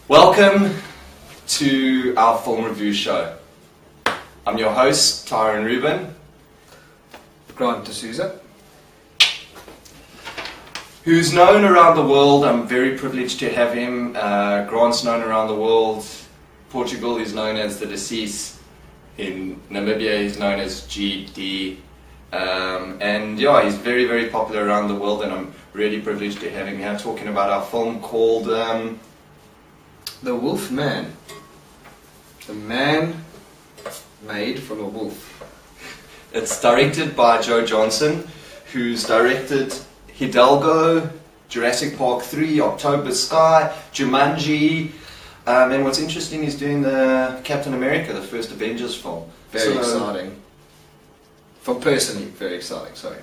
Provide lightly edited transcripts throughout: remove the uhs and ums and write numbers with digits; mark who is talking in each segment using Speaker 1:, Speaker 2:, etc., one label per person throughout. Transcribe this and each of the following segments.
Speaker 1: Welcome to our film review show. I'm your host, Tyrone Rubin.
Speaker 2: DeSousa,
Speaker 1: who's known around the world. I'm very privileged to have him. Grant's known around the world. Portugal is known as the DeSousa. In Namibia he's known as GD. And yeah, he's very, very popular around the world, and I'm really privileged to have him here talking about our film called
Speaker 2: The Wolfman. The man made from a wolf.
Speaker 1: It's directed by Johnston, who's directed Hidalgo, Jurassic Park 3, October Sky, Jumanji, and what's interesting is doing the Captain America, the first Avengers film.
Speaker 2: Very exciting. For personally, very exciting, sorry.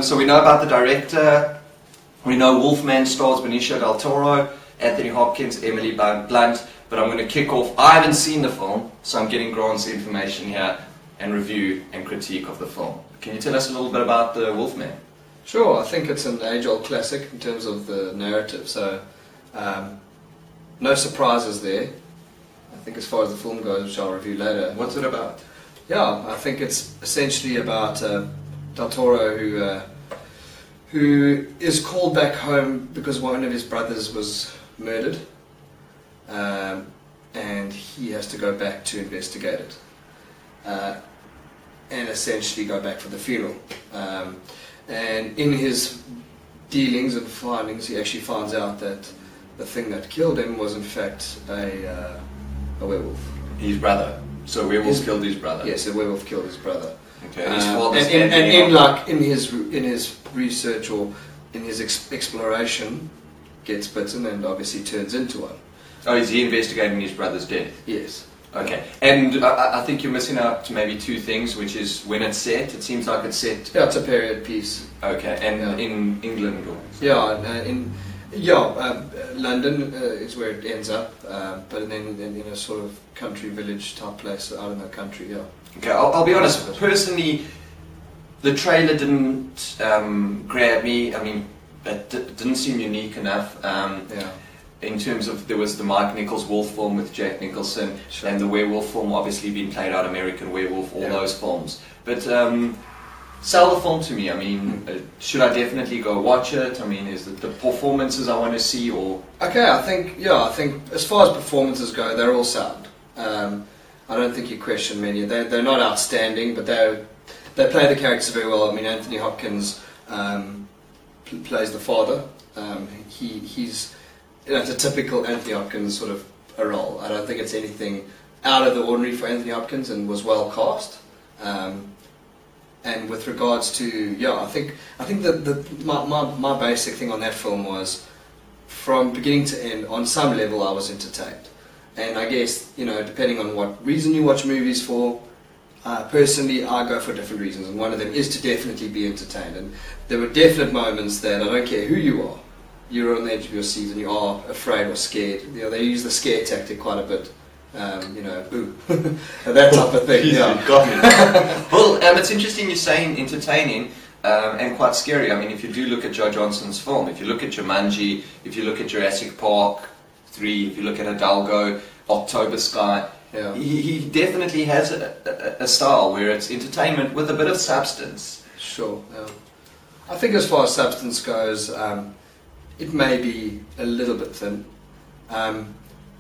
Speaker 1: So we know about the director. We know Wolfman stars Benicio del Toro, Anthony Hopkins, Emily Blunt, but I'm going to kick off. I haven't seen the film, so I'm getting Grant's information here and review and critique of the film. Can you tell us a little bit about the Wolfman?
Speaker 2: Sure, I think it's an age-old classic in terms of the narrative, so no surprises there. I think as far as the film goes, which I'll review later.
Speaker 1: What's it about?
Speaker 2: Yeah, I think it's essentially about Del Toro who is called back home because one of his brothers was murdered, and he has to go back to investigate it, and essentially go back for the funeral. And in his dealings and findings, he actually finds out that the thing that killed him was in fact a werewolf.
Speaker 1: His brother. So a werewolf killed his brother.
Speaker 2: Yes, a werewolf killed his brother.
Speaker 1: Okay.
Speaker 2: In his research or in his exploration, gets bitten and obviously turns into one.
Speaker 1: Oh, is he investigating his brother's death?
Speaker 2: Yes.
Speaker 1: Okay. And I think you're missing out maybe two things, which is when it's set. It seems like it's set.
Speaker 2: Yeah, it's a period piece.
Speaker 1: Okay. And in England or?
Speaker 2: Yeah, London is where it ends up, but then in a sort of country village type place out in the country. Yeah.
Speaker 1: Okay. I'll be honest. Personally, the trailer didn't grab me. I mean, it didn't seem unique enough.
Speaker 2: Yeah.
Speaker 1: In terms of, there was the Mike Nichols Wolf film with Jack Nicholson,
Speaker 2: sure,
Speaker 1: and the werewolf film obviously being played out, American Werewolf, all those films. But sell the film to me. I mean, should I definitely go watch it? I mean, is it the performances I want to see, or?
Speaker 2: Okay, I think as far as performances go, they're all sound. I don't think you question many. They're not outstanding, but they play the characters very well. I mean, Anthony Hopkins plays the father. He's, it's a typical Anthony Hopkins sort of a role. I don't think it's anything out of the ordinary for Anthony Hopkins, and was well cast. And with regards to, I think that my basic thing on that film was, from beginning to end, on some level I was entertained. And I guess, depending on what reason you watch movies for, personally I go for different reasons, and one of them is to definitely be entertained. And there were definite moments that, I don't care who you are, you're on the edge of your seat and you are afraid or scared. They use the scare tactic quite a bit. Boo. That type of thing.
Speaker 1: Yeah. Got me. Well, it's interesting you're saying entertaining and quite scary. I mean, if you do look at Johnston's film, if you look at Jumanji, if you look at Jurassic Park 3, if you look at Hidalgo, October Sky, he definitely has a style where it's entertainment with a bit of substance.
Speaker 2: Sure. Yeah. I think as far as substance goes, it may be a little bit thin.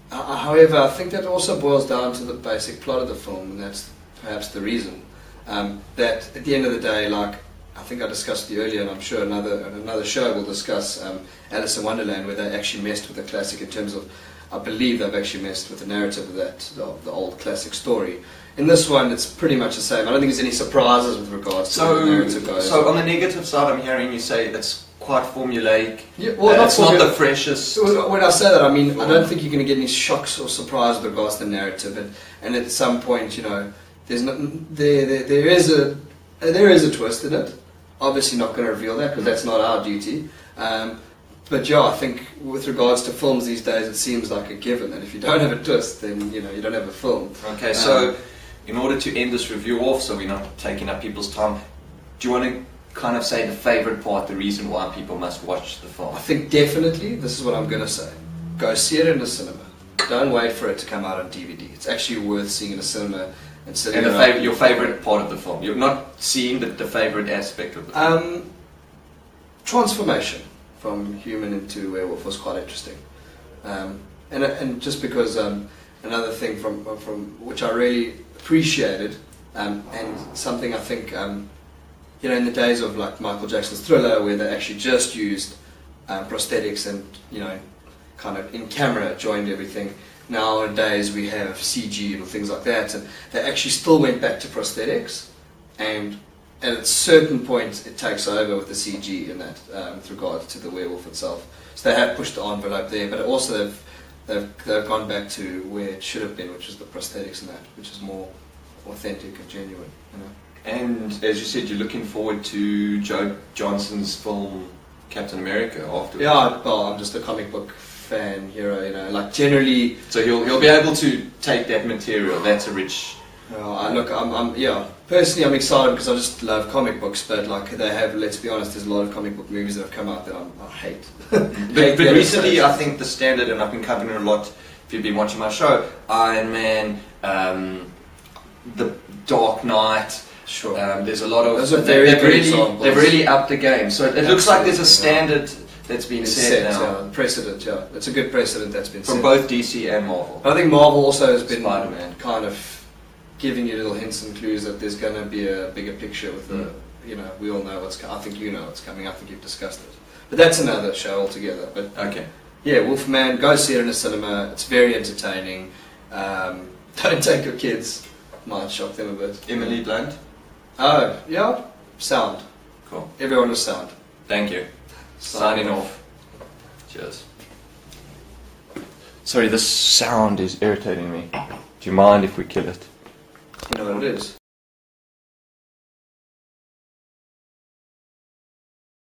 Speaker 2: However, I think that also boils down to the basic plot of the film, and that's perhaps the reason. That at the end of the day, like I think I discussed with you earlier, and I'm sure another show will discuss Alice in Wonderland, where they actually messed with the classic in terms of, I believe they've actually messed with the narrative of the old classic story. In this one, it's pretty much the same. I don't think there's any surprises with regards to the narrative goes.
Speaker 1: So on the negative side, I'm hearing you say it's quite formulaic.
Speaker 2: Yeah, well,
Speaker 1: it's not the freshest.
Speaker 2: When I say that, I mean, I don't think you're going to get any shocks or surprises with regards to the narrative. And at some point, there's there is a twist in it. Obviously, not going to reveal that because that's not our duty. But I think with regards to films these days, it seems like a given that if you don't have a twist, then you don't have a film.
Speaker 1: Okay, so in order to end this review off, so we're not taking up people's time, do you want to kind of say the favourite part, the reason why people must watch the film?
Speaker 2: I think definitely, this is what I'm going to say, go see it in the cinema. Don't wait for it to come out on DVD. It's actually worth seeing in a cinema and sitting.
Speaker 1: And your favourite part of the film? You've not seen the favourite aspect of the film?
Speaker 2: Transformation from human into werewolf was quite interesting, and just because another thing from which I really appreciated, and something I think in the days of like Michael Jackson's Thriller, where they actually just used prosthetics and kind of in camera joined everything. Nowadays we have CG and things like that, and they actually still went back to prosthetics, and at a certain point it takes over with the CG in that with regard to the werewolf itself. So they have pushed the envelope there, but also they've gone back to where it should have been, which is the prosthetics and that, which is more authentic and genuine.
Speaker 1: And as you said, you're looking forward to Joe Johnston's film Captain America afterwards.
Speaker 2: Yeah, well, I'm just a comic book fan, hero, like generally.
Speaker 1: So he'll be able to take that material. That's a rich.
Speaker 2: Personally I'm excited because I just love comic books, but like they have, let's be honest, there's a lot of comic book movies that have come out that I hate.
Speaker 1: But recently I think the standard, and I've been covering it a lot if you've been watching my show, Iron Man, The Dark Knight.
Speaker 2: Sure.
Speaker 1: There's a lot of.
Speaker 2: Those are they've
Speaker 1: really upped the game. So it looks like there's a standard that's been set now.
Speaker 2: Yeah, precedent, yeah. It's a good precedent that's been set.
Speaker 1: From both DC and Marvel.
Speaker 2: I think Marvel also has been
Speaker 1: Spider-Man.
Speaker 2: kind of giving you little hints and clues that there's going to be a bigger picture with the, we all know what's coming. I think you know what's coming. I think you've discussed it. But that's another show altogether. But
Speaker 1: okay.
Speaker 2: Yeah, Wolfman, go see it in a cinema. It's very entertaining. Don't take your kids. Might shock them a bit.
Speaker 1: Emily Blunt?
Speaker 2: Oh, yeah. Sound.
Speaker 1: Cool.
Speaker 2: Everyone was sound.
Speaker 1: Thank you. Signing off. Cheers. Sorry, this sound is irritating me. Do you mind if we kill it?
Speaker 2: You know what it is?